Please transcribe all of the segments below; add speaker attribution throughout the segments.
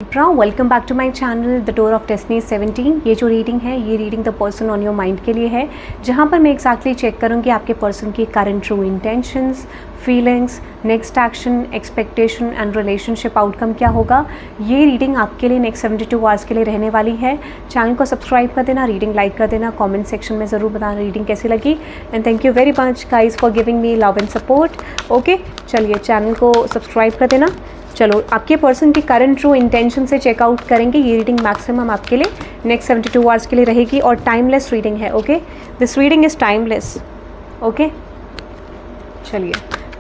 Speaker 1: Libra, welcome back to my channel the door of destiny 17। ये जो reading है ये reading the person on your mind के लिए है, जहाँ पर मैं एग्जैक्टली चेक करूँगी आपके पर्सन की current true intentions, feelings, next action, expectation and relationship outcome क्या होगा। ये रीडिंग आपके लिए नेक्स्ट 72 आवर्स के लिए रहने वाली है। चैनल को सब्सक्राइब कर देना, रीडिंग लाइक कर देना, कमेंट सेक्शन में ज़रूर बताना रीडिंग कैसी लगी। And thank you very much guys for giving me love and support. Okay, चलिए चैनल को सब्सक्राइब कर देना। चलो आपके पर्सन की करंट ट्रू इंटेंशन से चेकआउट करेंगे। ये रीडिंग मैक्सिमम आपके लिए नेक्स्ट 72 आवर्स के लिए रहेगी और टाइमलेस रीडिंग है। Okay, this reading is timeless. Okay, चलिए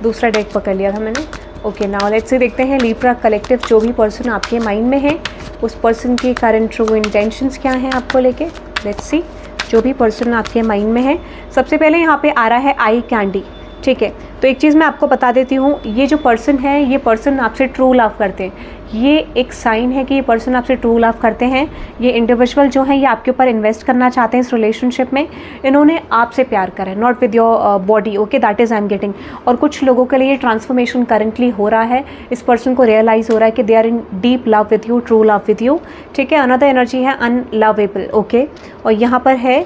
Speaker 1: दूसरा डेक पकड़ लिया था मैंने। ओके, नाउ लेट्स सी देखते हैं लिब्रा कलेक्टिव, जो भी पर्सन आपके माइंड में है उस पर्सन की करंट ट्रू इंटेंशंस क्या हैं आपको लेके। लेट्स सी, जो भी पर्सन आपके माइंड में है। सबसे पहले यहाँ पे आ रहा है आई कैंडी। ठीक है, तो एक चीज़ मैं आपको बता देती हूँ, ये जो पर्सन है ये पर्सन आपसे ट्रू लव करते हैं। ये एक साइन है कि ये पर्सन आपसे ट्रू लव करते हैं। ये इंडिविजुअल जो है ये आपके ऊपर इन्वेस्ट करना चाहते हैं इस रिलेशनशिप में। इन्होंने आपसे प्यार करा है, not with your body. Okay, that is I am getting. और कुछ लोगों के लिए ट्रांसफॉर्मेशन करंटली हो रहा है। इस पर्सन को रियलाइज़ हो रहा है कि they are in deep love with you, true love with you. ठीक है, अनदर एनर्जी है अनलवेबल। ओके, और यहाँ पर है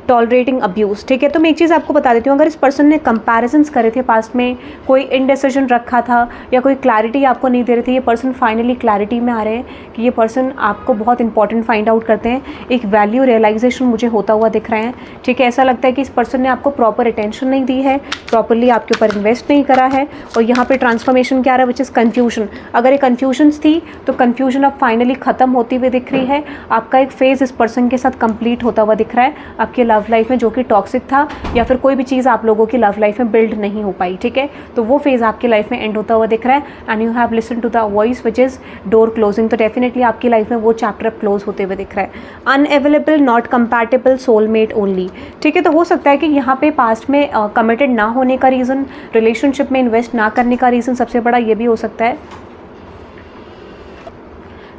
Speaker 1: टॉलरेटिंग अब्यूज़। ठीक है, तो मैं एक चीज़ आपको बता देती हूँ, अगर इस पर्सन ने कंपैरिजंस करे थे पास्ट में, कोई इनडिसीजन रखा था या कोई क्लैरिटी आपको नहीं दे रही थी, ये पर्सन फाइनली क्लैरिटी में आ रहे हैं कि ये पर्सन आपको बहुत इंपॉर्टेंट फाइंड आउट करते हैं। एक वैल्यू रियलाइजेशन मुझे होता हुआ दिख रहे हैं। ठीक है, ऐसा लगता है कि इस पर्सन ने आपको प्रॉपर अटेंशन नहीं दी है, प्रॉपरली आपके ऊपर इन्वेस्ट नहीं करा है। और यहाँ पर ट्रांसफॉर्मेशन क्या आ रहा है, विच इज़ कन्फ्यूजन। अगर ये कन्फ्यूजन्स थी तो कन्फ्यूजन अब फाइनली ख़त्म होती हुई दिख रही है। आपका एक फेज़ इस पर्सन के साथ कंप्लीट होता हुआ दिख रहा है आपके लव लाइफ में, जो कि टॉक्सिक था या फिर कोई भी चीज़ आप लोगों की लव लाइफ में बिल्ड नहीं हो पाई। ठीक है, तो वो फेज़ आपकी लाइफ में एंड होता हुआ दिख रहा है। And you have listen to the voice which is door closing. तो डेफिनेटली आपकी लाइफ में वो चैप्टर क्लोज होते हुए दिख रहा है। Unavailable, not compatible, soulmate only. ठीक है, तो हो सकता है कि यहाँ पे पास्ट में कमिटेड ना होने का रीज़न, रिलेशनशिप में इन्वेस्ट ना करने का रीज़न सबसे बड़ा ये भी हो सकता है।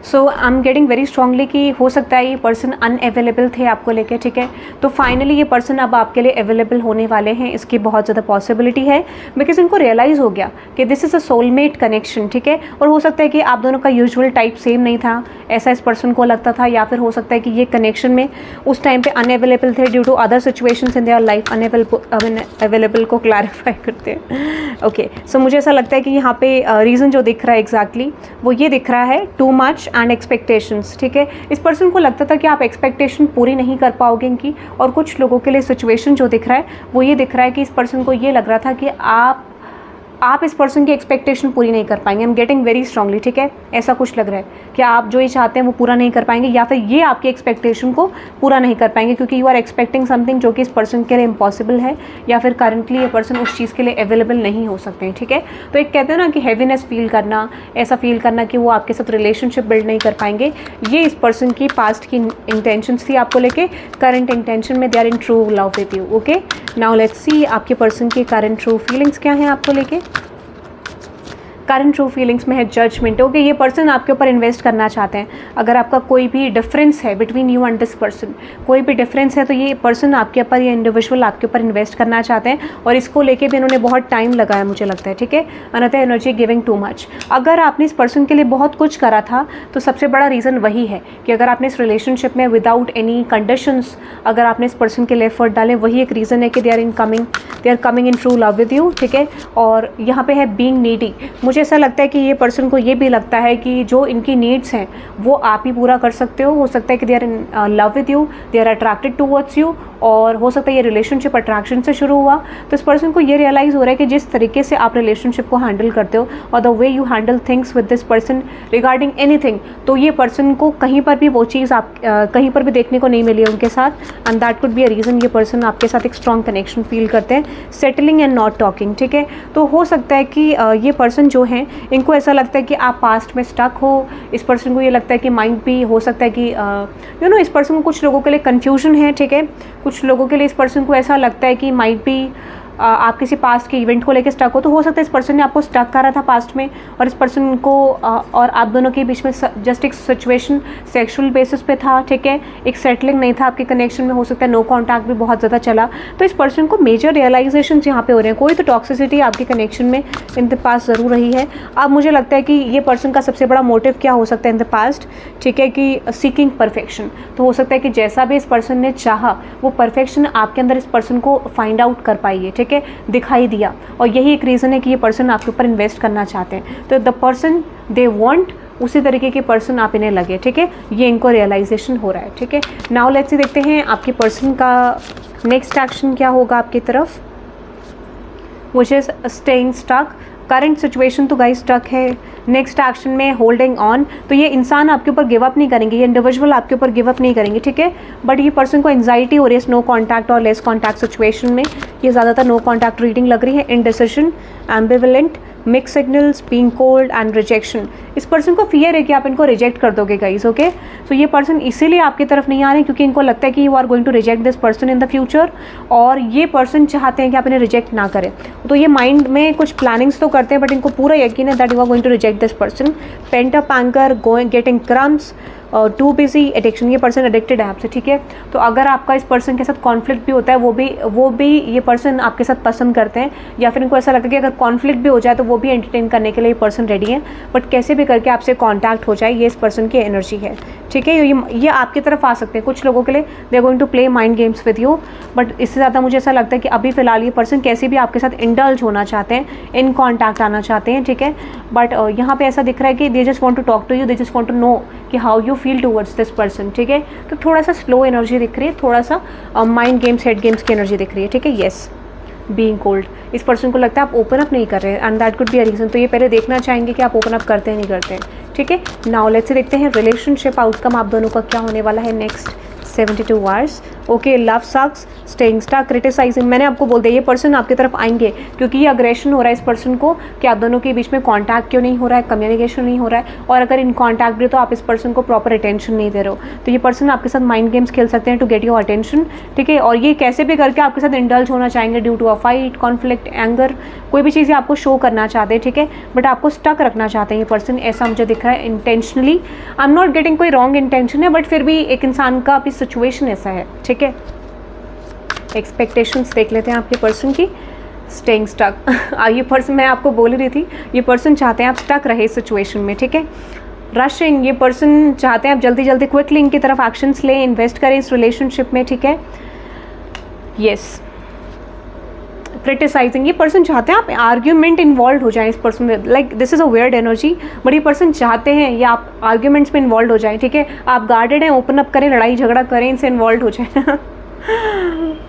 Speaker 1: So I am getting very strongly कि हो सकता है ये पर्सन अनअवेलेबल थे आपको लेके। ठीक है, तो फाइनली ये पर्सन अब आपके लिए अवेलेबल होने वाले हैं, इसकी बहुत ज़्यादा पॉसिबिलिटी है। बिकॉज इनको रियलाइज़ हो गया कि this is a soulmate connection. ठीक है, और हो सकता है कि आप दोनों का यूजुअल टाइप सेम नहीं था, ऐसा इस पर्सन को लगता था। या फिर हो सकता है कि ये कनेक्शन में उस टाइम पे अनअवेलेबल थे due to other situations in their life. Available को क्लैरिफाई करते हैं। ओके, सो मुझे ऐसा लगता है कि यहाँ पे रीज़न जो दिख रहा है एग्जैक्टली वो ये दिख रहा है, टू मच एंड एक्सपेक्टेशंस। ठीक है, इस पर्सन को लगता था कि आप एक्सपेक्टेशन पूरी नहीं कर पाओगे इनकी। और कुछ लोगों के लिए सिचुएशन जो दिख रहा है वो ये दिख रहा है कि इस पर्सन को ये लग रहा था कि आप इस पर्सन की एक्सपेक्टेशन पूरी नहीं कर पाएंगे। आई एम गेटिंग वेरी स्ट्रांगली। ठीक है, ऐसा कुछ लग रहा है कि आप जो ये चाहते हैं वो पूरा नहीं कर पाएंगे, या फिर ये आपकी एक्सपेक्टेशन को पूरा नहीं कर पाएंगे क्योंकि यू आर एक्सपेक्टिंग समथिंग जो कि इस पर्सन के लिए इम्पॉसिबल है, या फिर करंटली ये पर्सन उस चीज़ के लिए अवेलेबल नहीं हो सकते हैं। ठीक है, तो एक कहते हैं ना कि हैवीनेस फील करना, ऐसा फील करना कि वो आपके साथ रिलेशनशिप बिल्ड नहीं कर पाएंगे। ये इस पर्सन की पास्ट की इंटेंशंस थी आपको लेके। करंट इंटेंशन में they are in true love with you. Okay, now let's see आपके पर्सन की करंट ट्रू फीलिंग्स क्या हैं आपको लेके। करंट ट्रू फीलिंग्स में है जजमेंट। ओके, ये पर्सन आपके ऊपर इन्वेस्ट करना चाहते हैं। अगर आपका कोई भी डिफरेंस है between you and this person, कोई भी डिफरेंस है, तो ये पर्सन आपके ऊपर, ये इंडिविजुअल आपके ऊपर इन्वेस्ट करना चाहते हैं और इसको लेके भी इन्होंने बहुत टाइम लगाया मुझे लगता है। ठीक है, another energy giving too much. अगर आपने इस पर्सन के लिए बहुत कुछ करा था तो सबसे बड़ा रीज़न वही है कि अगर आपने इस रिलेशनशिप में विदाउट एनी कंडीशंस अगर आपने इस पर्सन के लिए एफर्ट डाले, वही एक रीज़न है कि they are coming in true love with you. ठीक है, और यहाँ पे है बीइंग नीडी। मुझे ऐसा लगता है कि ये पर्सन को ये भी लगता है कि जो इनकी नीड्स हैं वो आप ही पूरा कर सकते हो सकता है कि they are in love with you, they are attracted towards you, और हो सकता है ये रिलेशनशिप अट्रैक्शन से शुरू हुआ। तो इस पर्सन को ये रियलाइज़ हो रहा है कि जिस तरीके से आप रिलेशनशिप को हैंडल करते हो और the way you handle things with this person regarding anything, तो ये पर्सन को कहीं पर भी वो चीज़ आप कहीं पर भी देखने को नहीं मिली है उनके साथ। And that could be a reason ये पर्सन आपके साथ एक स्ट्रॉन्ग कनेक्शन फील करते हैं। Settling and not talking. ठीक है, तो हो सकता है कि ये पर्सन जो हैं इनको ऐसा लगता है कि आप पास्ट में स्टक हो। इस पर्सन को ये लगता है कि माइंड भी हो सकता है कि इस पर्सन को कुछ लोगों के लिए कन्फ्यूजन है। ठीक है, कुछ लोगों के लिए इस पर्सन को ऐसा लगता है कि माइट भी आप किसी पास्ट के इवेंट को लेकर स्टक हो सकता है इस पर्सन ने आपको स्टक करा था पास्ट में, और इस पर्सन को और आप दोनों के बीच में जस्ट एक सिचुएशन सेक्सुअल बेसिस पे था, ठीक है, एक सेटलिंग नहीं था आपके कनेक्शन में, हो सकता है नो कॉन्टैक्ट भी बहुत ज़्यादा चला। तो इस पर्सन को मेजर रियलाइजेशन यहाँ पे हो रहे हैं, कोई तो टॉक्सिसिटी आपके कनेक्शन में इन द पास्ट ज़रूर रही है। अब मुझे लगता है कि ये पर्सन का सबसे बड़ा मोटिव क्या हो सकता है इन द पास्ट, ठीक है, कि सीकिंग परफेक्शन। तो हो सकता है कि जैसा भी इस पर्सन ने चाहा वो परफेक्शन आपके अंदर इस पर्सन को फाइंड आउट कर पाइए, ठीक है, दिखाई दिया, और यही एक रीज़न है कि ये पर्सन आपके ऊपर इन्वेस्ट करना चाहते हैं। तो द पर्सन दे वांट, उसी तरीके के पर्सन आप इन्हें लगे, ठीक है, ये इनको रियलाइजेशन हो रहा है, ठीक है। नाउ लेट्स सी देखते हैं आपके पर्सन का नेक्स्ट एक्शन क्या होगा आपकी तरफ, which is staying stuck. Current situation तो गाइस स्टक है, नेक्स्ट एक्शन में होल्डिंग ऑन। तो ये इंसान आपके ऊपर गिव अप नहीं करेंगे, ये इंडिविजुअल आपके ऊपर गिव अप नहीं करेंगे, ठीक है, बट ये पर्सन को एंजाइटी हो रही है नो कॉन्टैक्ट और लेस कॉन्टैक्ट सिचुएशन में। ये ज़्यादातर नो कॉन्टैक्ट रीडिंग लग रही है, indecision, ambivalent, mixed signals, being cold and rejection. इस पर्सन को फियर है कि आप इनको रिजेक्ट कर दोगे गाइस, ओके। सो ये पर्सन इसीलिए आपकी तरफ नहीं आ रहे हैं क्योंकि इनको लगता है कि you are going to reject this person in the future, और ये पर्सन चाहते हैं कि आप इन्हें रिजेक्ट ना करें। तो ये माइंड में कुछ प्लानिंग्स तो करते हैं, बट इनको पूरा यकीन है that you are going to reject this person. Pent up anger, going getting crumbs, too busy, addiction. ये पर्सन एडिक्टेड है आपसे, ठीक है। तो अगर आपका इस पर्सन के साथ कॉन्फ्लिक्ट भी होता है, वो भी ये पर्सन आपके साथ पसंद करते हैं, या फिर इनको ऐसा लगता है कि अगर कॉन्फ्लिक्ट भी हो जाए तो वो भी एंटरटेन करने के लिए ये पर्सन रेडी है, बट कैसे भी करके आपसे कॉन्टैक्ट हो जाए, ये इस पर्सन की एनर्जी है, ठीक है। ये आपकी तरफ आ सकते हैं कुछ लोगों के लिए, they are going to play mind games with you, but इससे ज़्यादा मुझे ऐसा लगता है कि अभी फिलहाल ये पर्सन कैसे भी आपके साथ इंडल्ज होना चाहते हैं, इन कॉन्टैक्ट आना चाहते हैं, ठीक है। बट यहाँ पे ऐसा दिख रहा है कि they just want to talk to you, they just want to know कि how you feel towards this person, ठीक है। तो थोड़ा सा स्लो एनर्जी दिख रही है, थोड़ा सा माइंड गेम्स, हेड गेम्स की एनर्जी दिख रही है, ठीक है। येस, बीइंग कोल्ड, इस पर्सन को लगता है आप ओपन अप नहीं कर रहे हैं, and that could be a reason. तो ये पहले देखना चाहेंगे कि आप ओपन अप करते हैं नहीं करते हैं, ठीक है। नाउ लेट्स से देखते हैं रिलेशनशिप आउटकम आप दोनों का क्या होने वाला है नेक्स्ट 72 आवर्स। ओके, लव सक्स, स्टेइंग स्टक, क्रिटिसाइजिंग। मैंने आपको बोल दिया ये पर्सन आपकी तरफ आएंगे क्योंकि ये अग्रेशन हो रहा है इस पर्सन को कि आप दोनों के बीच में कॉन्टैक्ट क्यों नहीं हो रहा है, कम्युनिकेशन नहीं हो रहा है, और अगर इन कॉन्टैक्ट भी तो आप इस पर्सन को प्रॉपर अटेंशन नहीं दे रहे हो। तो ये पर्सन आपके साथ माइंड गेम्स खेल सकते हैं टू गेट योर अटेंशन, ठीक है। और ये कैसे भी करके आपके साथ इंडल्ज होना चाहेंगे due to a fight, conflict, anger, कोई भी चीज़ें आपको शो करना चाहते हैं, ठीक है, बट आपको स्टक रखना चाहते हैं ये पर्सन, ऐसा मुझे दिख रहा है intentionally. I am not getting कोई रॉन्ग इंटेंशन है, बट फिर भी एक इंसान का अभी सिचुएशन ऐसा है, ठीक है। एक्सपेक्टेशंस देख लेते हैं आपके पर्सन की। स्टेइंग स्टक, ये पर्सन, मैं आपको बोल रही थी, ये पर्सन चाहते हैं आप स्टक रहे इस सिचुएशन में, ठीक है। रशिंग, ये पर्सन चाहते हैं आप जल्दी जल्दी क्विकली इनकी तरफ एक्शंस लें, इन्वेस्ट करें इस रिलेशनशिप में, ठीक है। येस, क्रिटिसाइजिंग, ये पर्सन चाहते हैं आप आर्ग्यूमेंट इन्वॉल्व हो जाएं इस पर्सन में, like this is a weird energy, but ये पर्सन चाहते हैं या आप आर्ग्यूमेंट्स में इन्वॉल्व हो जाएं, ठीक है। आप गार्डेड हैं, ओपन अप करें, लड़ाई झगड़ा करें, इनसे इन्वॉल्व हो जाएं।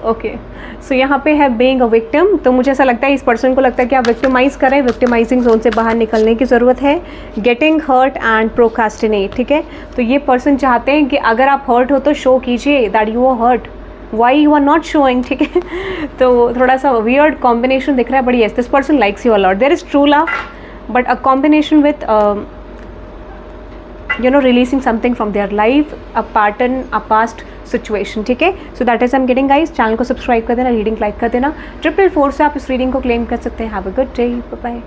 Speaker 1: ओके, सो यहाँ पे है बीइंग अ विक्टिम। तो मुझे ऐसा लगता है इस पर्सन को लगता है कि आप विक्टिमाइज करें, विक्टिमाइजिंग जोन से बाहर निकलने की ज़रूरत है। गेटिंग हर्ट एंड प्रोकास्टिनेट, ठीक है। तो ये पर्सन चाहते हैं कि अगर आप हर्ट हो तो शो कीजिए that you are hurt, why you are not showing, ठीक है। तो थोड़ा सा वियर्ड कॉम्बिनेशन दिख रहा है, but yes this person likes you a lot, there is true love, but a combination with releasing something from their life, a pattern, a past situation, ठीक है। So that is I am getting guys. Channel को subscribe कर देना, reading like कर देना। 444 से आप इस रीडिंग को क्लेम कर सकते हैं। Have a good day, bye bye.